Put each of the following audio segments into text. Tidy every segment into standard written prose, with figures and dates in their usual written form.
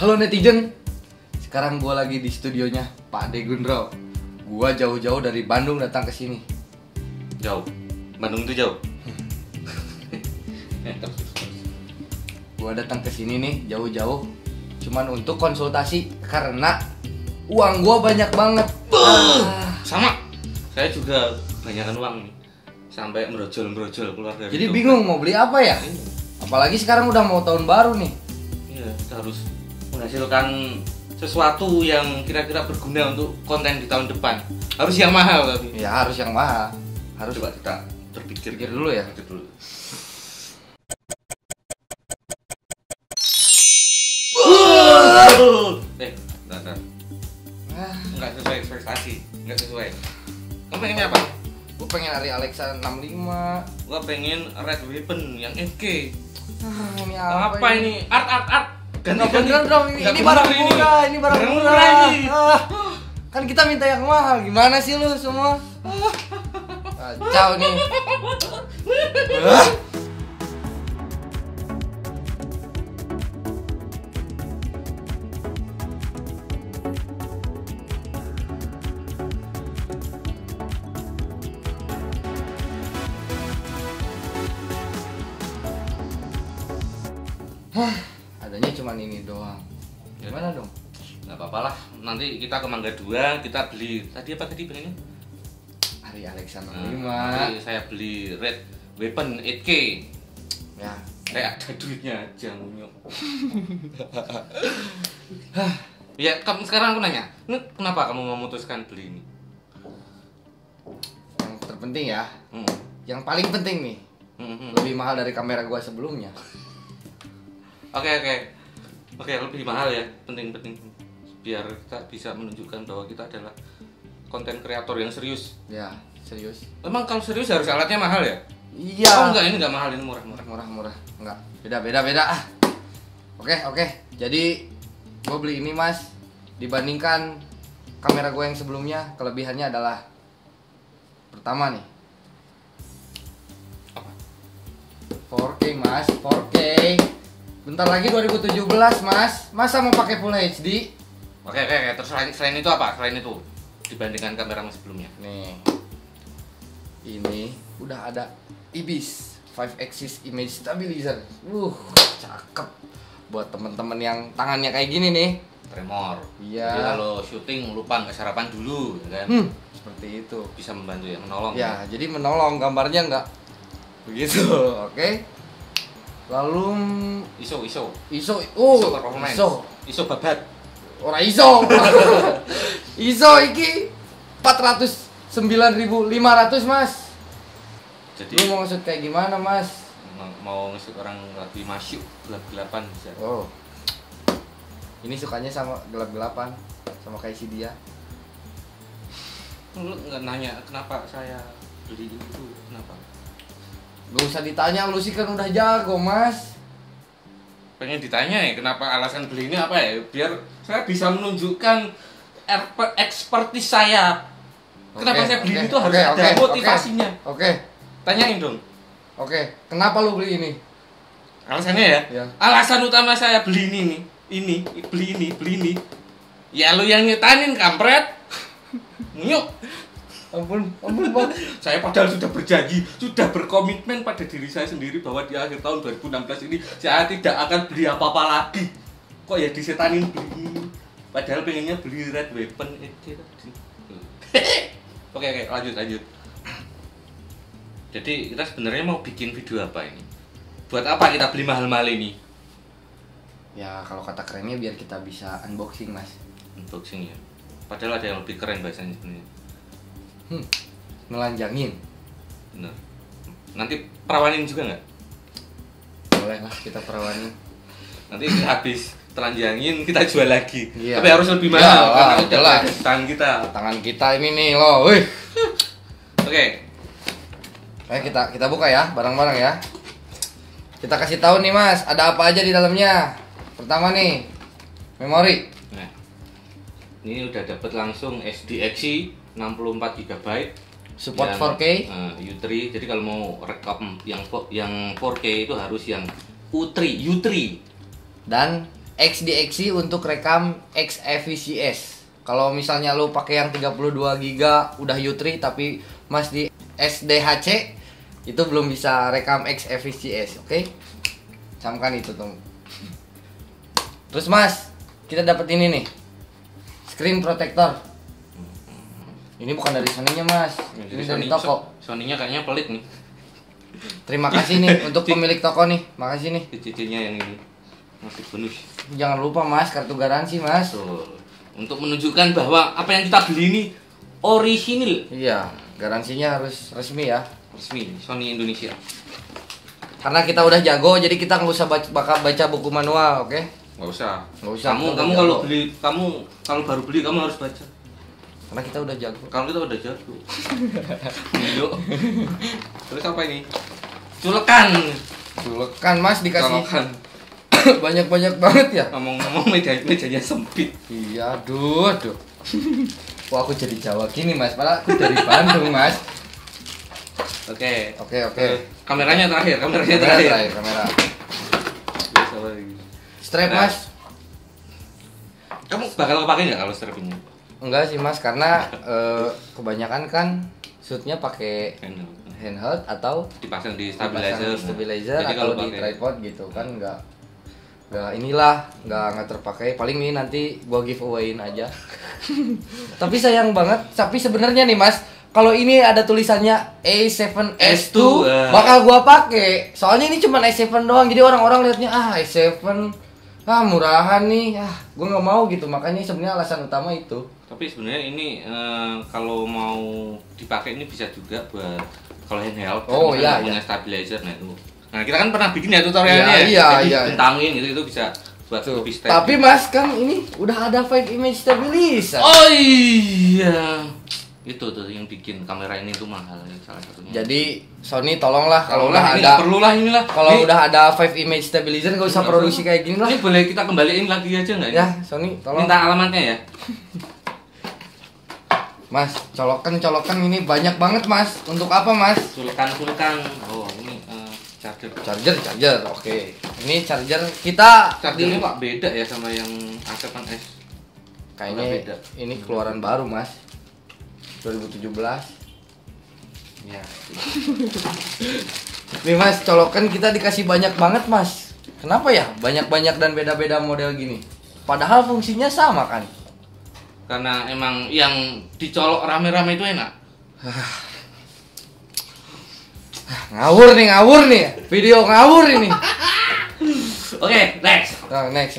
Halo netizen, sekarang gue lagi di studionya Pak De Gundro. Gue jauh-jauh dari Bandung datang ke sini. Jauh? Bandung itu jauh? Gue datang ke sini nih jauh-jauh cuman untuk konsultasi karena uang gue banyak banget. Sama, saya juga kebanyakan uang nih, sampai merojol keluar dari Jadi dompet. bingung mau beli apa ya? Apalagi sekarang udah mau tahun baru nih. Iya, kita harus menghasilkan sesuatu yang kira-kira berguna untuk konten di tahun depan. Harus yang mahal tapi. Ya harus yang mahal. Harus Coba kita berpikir pikir dulu ya. Pikir dulu. Bentar. Enggak sesuai ekspektasi, enggak sesuai. Kamu pengennya apa? Gue pengen Ari Alexa 65. Gua pengen Red Weapon yang FK. Ini Apa ini? Art. Ganti beneran dong, ini Ganti barang bener murah, ini barang Barang murah. murah ini. Kan kita minta yang mahal, gimana sih lu semua? Kacau nih. Adanya cuman ini doang. Gimana dong? Nggak apa-apa lah, nanti kita ke Mangga 2, kita beli. Tadi apa tadi pengennya? Ari Alexa Nanti 65. saya beli Red Weapon 8K. Ya, Saya ada duitnya aja ngunyuk. Ya, kamu sekarang aku nanya, kenapa kamu memutuskan beli ini? yang terpenting ya, Hmm. yang paling penting nih, lebih mahal dari kamera gua sebelumnya. Oke, lebih mahal ya, penting. Biar kita bisa menunjukkan bahwa kita adalah konten kreator yang serius. Ya, serius. Emang kalau serius harus alatnya mahal ya? Iya. Oh enggak, ini enggak mahal, ini murah. Murah. Enggak. Beda. Ah. Oke. Jadi gua beli ini, Mas. Dibandingkan kamera gua yang sebelumnya, kelebihannya adalah pertama nih. Apa? 4K, Mas. 4K. Bentar lagi 2017, Mas. Masa mau pakai Full HD? Oke. Terus selain itu apa? Selain itu dibandingkan kamera sebelumnya. Nih. Ini udah ada IBIS 5 axis image stabilizer. Cakep. Buat temen-temen yang tangannya kayak gini nih. Tremor. Iya. Jadi kalau syuting lupa nggak sarapan dulu, ya kan? Seperti itu. Bisa membantu ya, menolong. Ya, jadi menolong, gambarnya nggak begitu. Oke. Lalu ISO. ISO. performance. ISO. ISO babat. Ora ISO. ISO iki 409.500, Mas. Jadi Lu mau maksud kayak gimana, Mas? mau ngesut orang lagi masuk gelap-gelapan bisa. Oh. Ini sukanya sama gelap-gelapan, sama kayak si dia. Lu nggak nanya kenapa saya beli itu, kenapa? Gak usah ditanya, lu sih kan udah jago, Mas. Pengen ditanya ya kenapa alasan beli ini apa ya? Biar saya bisa menunjukkan expertise saya. Kenapa saya beli itu harus ada motivasinya. Oke. Tanyain dong. Oke, kenapa lu beli ini? Alasannya ya? Ya. Alasan utama saya beli ini nih. Beli ini. Ya lu yang nyetanin, kampret. Nyuk. Ampun, Bang. Saya padahal sudah berjanji, sudah berkomitmen pada diri saya sendiri bahwa di akhir tahun 2016 ini saya tidak akan beli apa-apa lagi. Kok ya disetanin beli ini? Padahal pengennya beli Red Weapon itu tadi. Oke, lanjut. Jadi kita sebenarnya mau bikin video apa ini? Buat apa kita beli mahal-mahal ini? Ya, kalau kata kerennya biar kita bisa unboxing, Mas. Unboxing ya. Padahal ada yang lebih keren bahasanya sebenarnya. Melanjangin. Bener. Nanti perawanin juga nggak? Boleh lah kita perawanin. Nanti habis telanjangin kita jual lagi. Iya. Tapi harus lebih mahal Ya, karena udah jelas. ada tangan kita. Tangan kita ini nih loh, wih. Oke. Ayo kita buka ya, barang-barang ya. Kita kasih tahu nih, Mas, ada apa aja di dalamnya. Pertama nih, memori. Nah, ini udah dapat langsung SDXI 64 GB. Support yang, 4K. U3. Jadi kalau mau rekam yang 4K itu harus yang U3. Dan XDXC untuk rekam XEVCS. Kalau misalnya lu pakai yang 32 GB udah U3 tapi Mas di SDHC itu belum bisa rekam XEVCS, oke? Camkan itu tuh. Terus Mas, kita dapat ini nih. Screen protector. Ini bukan dari Sony-nya Mas. Ini dari toko. Sony-nya kayaknya pelit nih. Terima kasih nih untuk pemilik toko nih. Makasih nih. Cicinya yang ini masih bonus. Jangan lupa Mas, kartu garansi Mas. Betul. Untuk menunjukkan bahwa apa yang kita beli ini orisinil. Iya, garansinya harus resmi ya. Resmi Sony Indonesia. Karena kita udah jago, jadi kita nggak usah baca buku manual, oke? Nggak usah. Nggak usah. Kamu kita udah kalau jago. beli, kalau baru beli kamu harus baca. Karena kita udah jago. Kalau kita udah jago. Yuk. Terus apa ini? Culekan. Culekan Mas dikasih Colokan. banyak-banyak banget ya. Ngomong-ngomong mejanya sempit. Iya, aduh. Wah, aku jadi Jawa gini Mas, padahal aku dari Bandung Mas. Oke. Oke. Kameranya terakhir. Kamera. Biasa lagi. Strap Nah. Mas. Kamu bakal kepake nggak kalau strap ini? Enggak sih Mas, karena kebanyakan kan shootnya pakai handheld atau Dipasang di stabilizer stabilizer. Jadi atau di pakai- tripod gitu kan nggak nggak terpakai. Paling ini nanti gua giveawayin aja. Tapi sayang banget. Tapi sebenarnya nih Mas, kalau ini ada tulisannya A7S2 bakal gua pakai. Soalnya ini cuma A7 doang. Jadi orang-orang liatnya A7 murahan nih. Gua nggak mau gitu. Makanya sebenarnya alasan utama itu. Tapi sebenarnya ini kalau mau dipakai ini bisa juga buat kalau handheld. Oh, misalnya iya, punya iya. stabilizer nah itu. Nah kita kan pernah bikin ya tutorialnya. Iya, Jadi iya. bentangin gitu itu bisa buat Tuh. lebih step. Tapi Mas kan ini udah ada 5 image stabilizer. Oh iya. Itu tuh yang bikin kamera ini tuh mahal salah satunya. Jadi Sony tolonglah kalau Kalau udah ini ada nggak perlu lah inilah. kalau Ini- udah ada 5 image stabilizer nggak usah Nggak produksi perlu. kayak gini lah. Ini boleh kita kembaliin lagi aja nggak? Ya, Sony tolong. Minta alamatnya ya. Mas, colokan ini banyak banget Mas. Untuk apa Mas? Culekan. Oh ini charger. Charger. Oke. Ini charger kita Chargernya kok beda ya sama yang A7S. kayaknya beda. ini keluaran baru Mas. 2017. Ya. Nih Mas, colokan kita dikasih banyak banget Mas. Kenapa ya? Banyak-banyak dan beda-beda model gini. Padahal fungsinya sama kan? Karena emang yang dicolok rame-rame itu enak. Ngawur nih. Video ngawur ini. Oke, next. Nah, next.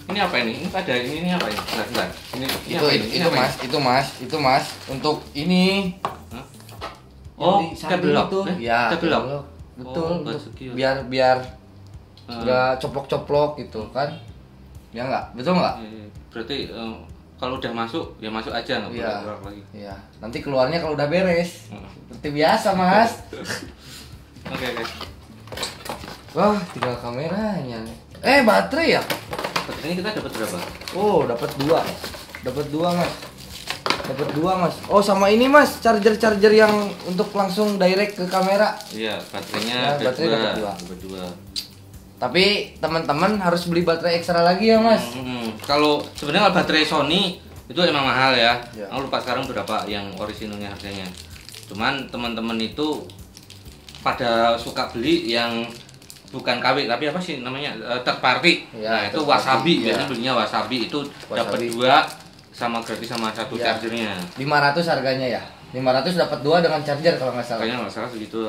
Ini apa ini? Ini ada ini apa ini? Bentar. Ini Itu apa ini? Ini apa ini? itu mas untuk ini. Hah? Yang Oh, di samping cable lock. itu. Ya, cable lock. Betul, Oh, untuk segi ya. biar Eh, nggak coplok-coplok gitu kan. Ya nggak? Betul nggak? Berarti kalau udah masuk ya masuk aja nggak Iya. boleh keluar lagi. Iya. Nanti keluarnya kalau udah beres. Hmm. Seperti biasa, Mas. Oke. Wah, tinggal kameranya. Baterai ya? Baterainya kita dapat berapa? Oh, dapat dua. Mas. Dapat dua, Mas. Oh, sama ini, Mas. Charger yang untuk langsung direct ke kamera. Iya, baterainya Ya, ada baterai dapat dua. Dapat dua. Tapi teman-teman harus beli baterai ekstra lagi ya, Mas. Kalau sebenarnya kalau baterai Sony itu emang mahal ya. Ya. Aku lupa sekarang berapa yang orisinalnya harganya. Cuman teman-teman itu pada suka beli yang bukan KW tapi apa sih namanya third party. Ya, Nah itu third party, Wasabi ya. biasanya belinya Wasabi itu dapat Wasabi. dua sama gratis sama satu Ya. chargernya. 500 harganya ya. 500 dapat dua dengan charger kalau nggak salah. Kayaknya nggak salah segitu.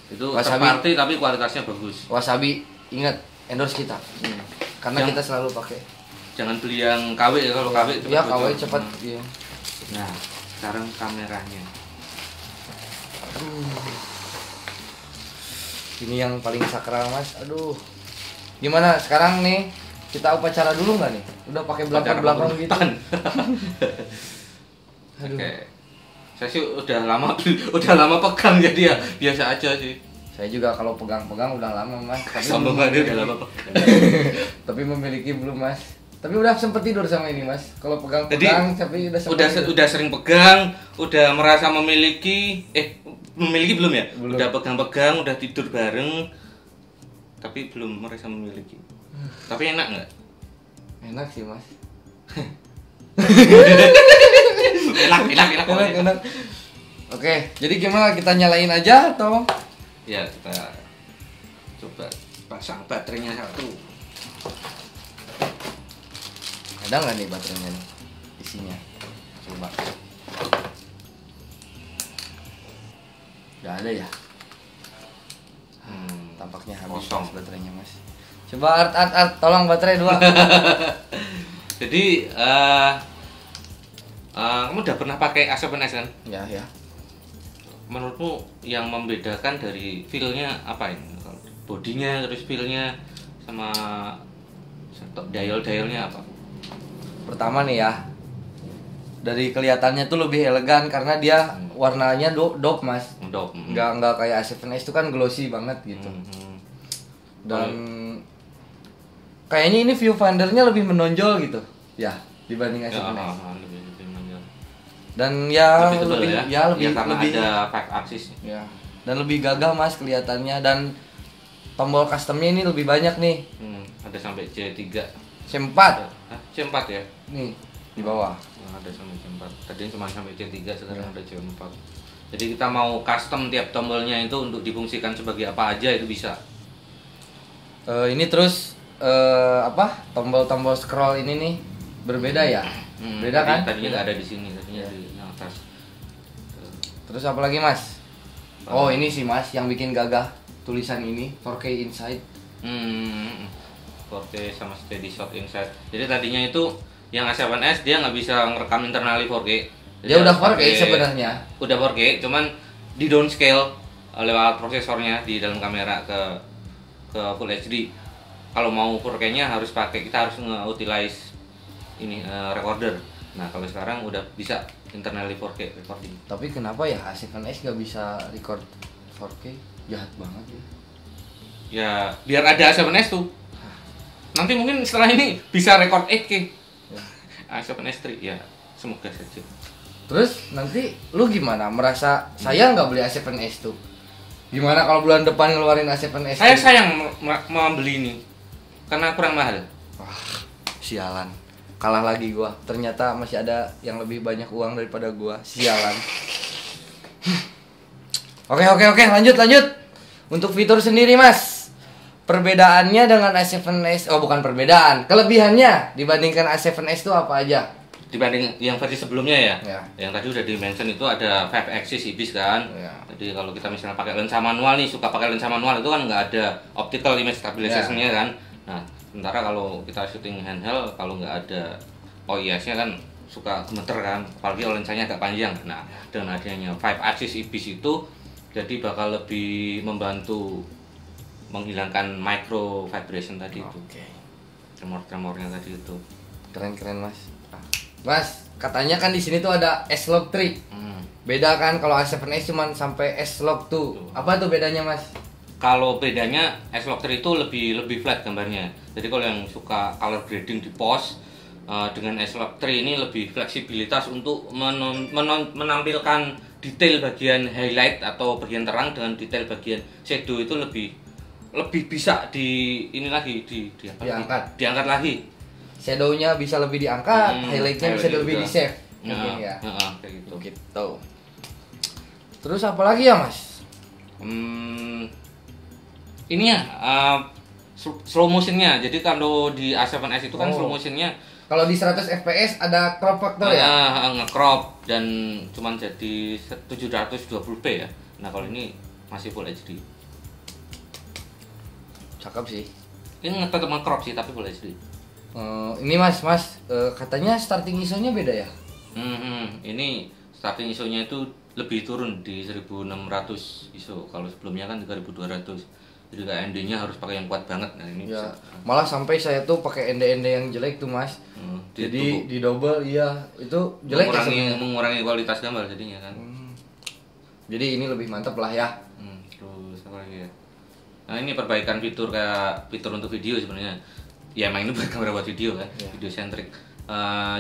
Itu third Wasabi. party tapi kualitasnya bagus. Wasabi, ingat endorse kita. Karena Yang- kita selalu pakai. Jangan beli yang KW ya kalau KW cepat Ya, bocor. KW cepat. Iya. Nah sekarang kameranya. Ini yang paling sakral, Mas. Aduh. Gimana sekarang nih? Kita upacara dulu nggak nih? Udah pakai belakang gitu. Pengurutan. Aduh. Oke. Saya sih udah lama pegang jadi ya biasa aja sih. Saya juga kalau pegang-pegang udah lama, Mas. Sombongannya udah lama pegang. Tapi memiliki belum, Mas. Tapi udah sempet tidur sama ini, Mas. Kalau Jadi pegang-pegang tapi udah sempet tidur. udah sering pegang, udah merasa memiliki memiliki belum ya? Belum. Udah pegang-pegang, udah tidur bareng tapi belum merasa memiliki. Tapi enak nggak? Enak sih mas. Enak. Oke, jadi gimana, kita nyalain aja atau? Ya kita coba pasang baterainya satu. Ada nggak nih baterainya nih isinya? Coba. Nggak ada ya? Tampaknya habis Kosong baterainya mas. Coba art, tolong baterai 2. Jadi kamu udah pernah pakai A7S kan? Ya. Menurutmu yang membedakan dari feel-nya apa ini? Bodinya, terus feel-nya, sama dial-dialnya apa? Pertama nih ya, dari kelihatannya tuh lebih elegan karena dia warnanya dope mas. Dope. Nggak kayak A7S itu kan glossy banget gitu. Dan kayaknya ini viewfindernya lebih menonjol gitu ya dibanding A7S. Lebih menonjol. Dan ya lebih tebal ya? lebih karena lebih ada 5 axis. ya. Dan lebih gagah mas kelihatannya, dan tombol customnya ini lebih banyak nih. Ada sampai C3. C4 C4 ya? nih di bawah. Ada sampai C4. Tadinya cuma sampai C3, sekarang ada C4. Jadi kita mau custom tiap tombolnya itu untuk difungsikan sebagai apa aja itu bisa. Ini terus tombol-tombol scroll ini nih berbeda ya? Beda kan? Tadinya nggak ada di sini, tadinya di atas. Terus apa lagi mas? Oh ini sih mas yang bikin gagah tulisan ini 4K Inside. 4K sama steady shot inside. Jadi tadinya itu yang A7S dia nggak bisa ngerekam internally 4K. Jadi Dia udah 4K sebenarnya. Udah 4K, cuman di downscale lewat prosesornya di dalam kamera ke Full HD. Kalau mau 4K-nya harus kita harus nge-utilize ini recorder. Nah kalau sekarang udah bisa internally 4K recording. Tapi kenapa ya A7S nggak bisa record 4K? Jahat banget ya. Ya biar ada A7S tuh. Nanti mungkin setelah ini bisa record 8K. Ya. A7S III ya, semoga saja. Terus nanti lu gimana? Merasa sayang nggak beli A7S tuh? Gimana kalau bulan depan ngeluarin A7S? Saya sayang membeli ini karena kurang mahal. Wah, sialan. Kalah lagi gua. Ternyata masih ada yang lebih banyak uang daripada gua. Sialan. Oke, lanjut. Untuk fitur sendiri, Mas. Perbedaannya dengan A7S, bukan perbedaan, kelebihannya dibandingkan A7S itu apa aja? Dibanding yang versi sebelumnya ya. Ya. Yang tadi udah di-mention itu ada 5 axis IBIS kan. Ya. Jadi kalau kita misalnya pakai lensa manual nih, suka pakai lensa manual itu kan nggak ada optical image stabilization-nya kan. Nah, sementara kalau kita syuting handheld, kalau nggak ada OIS-nya kan suka gemeter kan, apalagi kalau lensanya agak panjang. Nah, dengan adanya 5 axis IBIS itu jadi bakal lebih membantu menghilangkan micro vibration tadi itu. Tremor-tremornya tadi itu. Keren Mas. Mas, katanya kan di sini tuh ada S-Log 3. Beda kan kalau A7S cuma sampai S-Log 2. Apa tuh bedanya, Mas? Kalau bedanya S-Log 3 itu lebih flat gambarnya. Jadi kalau yang suka color grading di pos dengan S-Log 3 ini lebih fleksibilitas untuk menampilkan detail bagian highlight atau bagian terang dengan detail bagian shadow itu lebih bisa diangkat lagi. Shadownya bisa lebih diangkat, highlightnya bisa lebih di save. Mungkin ya. Kayak gitu. Gitu. Terus apa lagi ya, Mas? Ini ya slow motionnya. Jadi kalau di A7S itu kan slow motionnya. Kalau di 100 fps ada crop factor ya? Nge-crop dan cuman jadi 720p ya. Nah kalau ini masih Full HD. Cakep sih. Ini tetap nge-crop sih tapi Full HD. Ini mas, katanya starting ISO-nya beda ya? Ini starting ISO-nya itu lebih turun di 1600 ISO. Kalau sebelumnya kan 3200. Jadi kayak ND-nya harus pakai yang kuat banget. Nah ini ya, bisa. malah sampai saya tuh pakai ND yang jelek tuh mas. Jadi di double, iya itu jelek mengurangi kualitas gambar jadinya kan. Jadi ini lebih mantap lah ya. Terus apa lagi ya? Nah ini perbaikan fitur untuk video sebenarnya. Ya emang ini buat kamera buat video kan, video centric.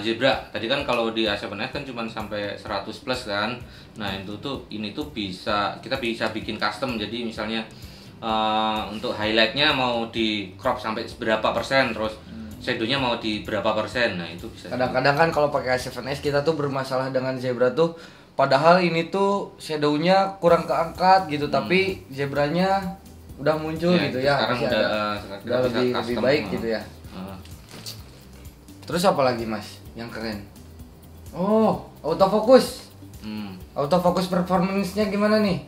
Zebra tadi kan kalau di A7S kan cuma sampai 100 plus kan. Nah ini tuh bisa kita bisa bikin custom. Jadi misalnya untuk highlightnya mau di crop sampai berapa persen, terus shadownya mau di berapa persen. Nah itu bisa. Kadang-kadang kan kalau pakai A7S kita tuh bermasalah dengan Zebra tuh, padahal ini tuh shadownya kurang keangkat gitu, tapi zebranya udah muncul gitu ya. Sekarang Masih udah, ada, udah bisa lebih custom, baik gitu ya. Terus apa lagi mas yang keren? Oh, autofocus. Autofocus performance-nya gimana nih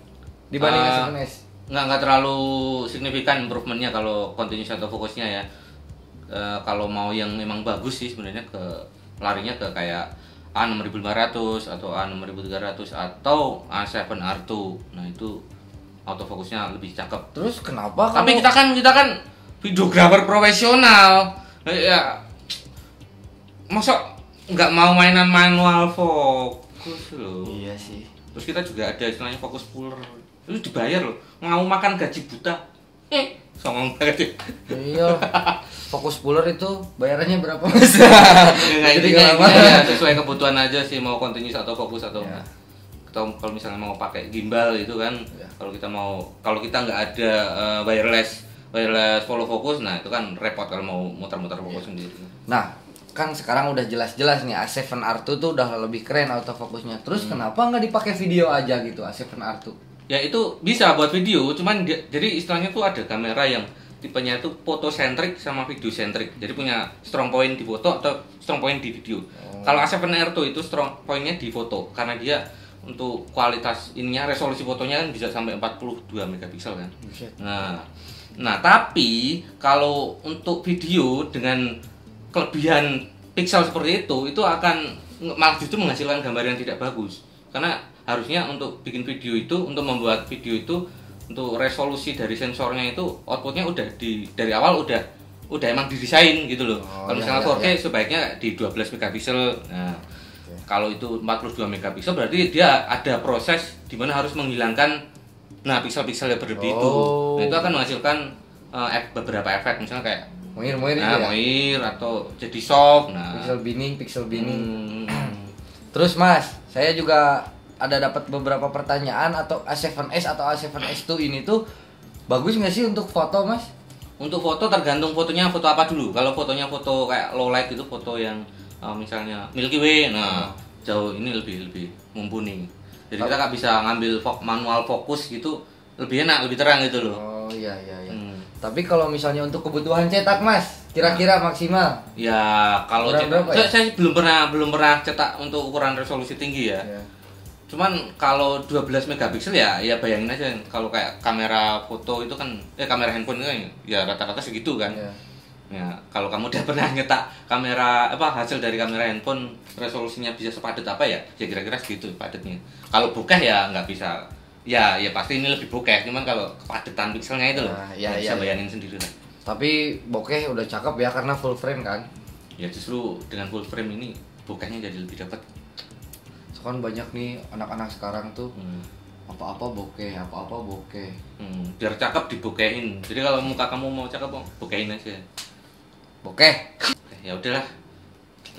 dibanding A7S? Nggak terlalu signifikan improvementnya kalau continuous autofocusnya ya. Kalau mau yang memang bagus sih sebenarnya larinya ke kayak A6500 atau A6300 atau A7R2. Nah itu autofokusnya lebih cakep. Terus kenapa? Tapi kita kan videographer profesional. Ya masa nggak mau mainan manual fokus loh. Iya sih. Terus kita juga ada istilahnya fokus puller. Itu dibayar loh. Mau makan gaji buta. Songong banget. Iya. Fokus puller itu bayarannya berapa mas? Jadi ya, sesuai kebutuhan aja sih, mau continuous atau fokus atau ya. Atau kalau misalnya mau pakai gimbal itu kan. Ya. Kalau kita nggak ada wireless follow fokus, nah itu kan repot kalau mau muter-muter fokus sendiri. Nah, kan sekarang udah jelas-jelas nih A7R2 tuh udah lebih keren autofokusnya. Terus kenapa nggak dipakai video aja gitu A7R2? Ya itu bisa buat video, cuman jadi istilahnya tuh ada kamera yang tipenya itu fotosentric sama videosentric. Jadi punya strong point di foto atau strong point di video. Kalau A7R2 itu strong pointnya di foto karena dia untuk kualitas ininya, resolusi fotonya kan bisa sampai 42 megapiksel kan. Nah tapi kalau untuk video dengan kelebihan piksel seperti itu akan malah justru menghasilkan gambar yang tidak bagus. Karena harusnya untuk bikin video itu, untuk membuat video itu, untuk resolusi dari sensornya itu outputnya udah dari awal udah emang didesain gitu loh. Kalau misalnya 4K sebaiknya di 12 megapiksel. Nah, kalau itu 42 megapiksel berarti dia ada proses di mana harus menghilangkan piksel-piksel yang berlebih itu. Nah, itu akan menghasilkan beberapa efek misalnya kayak moir itu ya. Moir atau jadi soft. Nah, pixel binning. Terus Mas, saya juga ada dapat beberapa pertanyaan atau A7S atau A7S2 ini tuh bagus nggak sih untuk foto Mas? Untuk foto tergantung fotonya foto apa dulu. Kalau fotonya foto kayak low light itu foto yang misalnya Milky Way, nah jauh ini lebih mumpuni. Jadi kita nggak bisa ngambil manual fokus gitu, lebih enak, lebih terang gitu loh. Oh iya. Tapi kalau misalnya untuk kebutuhan cetak Mas, kira-kira maksimal? Ya kalau cetak, ya? saya belum pernah cetak untuk ukuran resolusi tinggi ya. Cuman kalau 12 megapiksel ya bayangin aja kalau kayak kamera foto itu kan kamera handphone itu kan ya rata-rata segitu kan. Ya, kalau kamu udah pernah nyetak kamera hasil dari kamera handphone resolusinya bisa sepadat apa ya kira-kira segitu padatnya. Kalau bokeh ya nggak bisa. Ya pasti ini lebih bokeh, cuman kalau kepadatan pikselnya itu loh. Bisa bayangin sendiri lah. Tapi bokeh udah cakep ya karena full frame kan. Ya justru dengan full frame ini bokehnya jadi lebih dapat. Kan banyak nih anak-anak sekarang tuh apa-apa bokeh. Biar cakep dibokehin. Jadi kalau muka kamu mau cakep bokehin aja. Bokeh. Ya udahlah.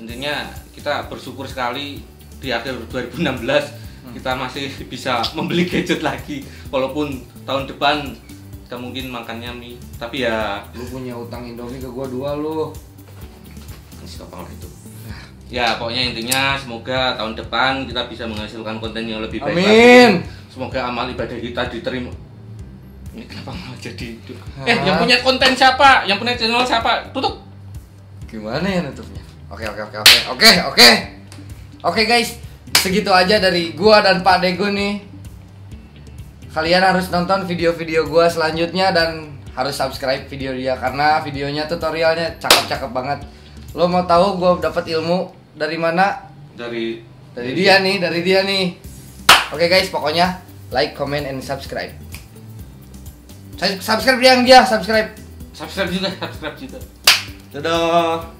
Intinya kita bersyukur sekali di akhir 2016 kita masih bisa membeli gadget lagi. Walaupun tahun depan kita mungkin makannya mie, tapi ya lu punya utang Indomie ke gua 2 lu. Apa itu? Ya pokoknya intinya semoga tahun depan kita bisa menghasilkan konten yang lebih baik lagi. Semoga amal ibadah kita diterima. Ini kenapa malah jadi itu? Yang punya konten siapa? Yang punya channel siapa? Tutup. Gimana ya nutupnya? Oke guys, segitu aja dari gua dan Pak Dego nih. Kalian harus nonton video-video gua selanjutnya dan harus subscribe video dia karena videonya tutorialnya cakep-cakep banget. Lo mau tahu gua dapat ilmu dari mana? Dari dia nih. Oke guys, pokoknya like, comment, and subscribe. Subscribe juga. Dadah.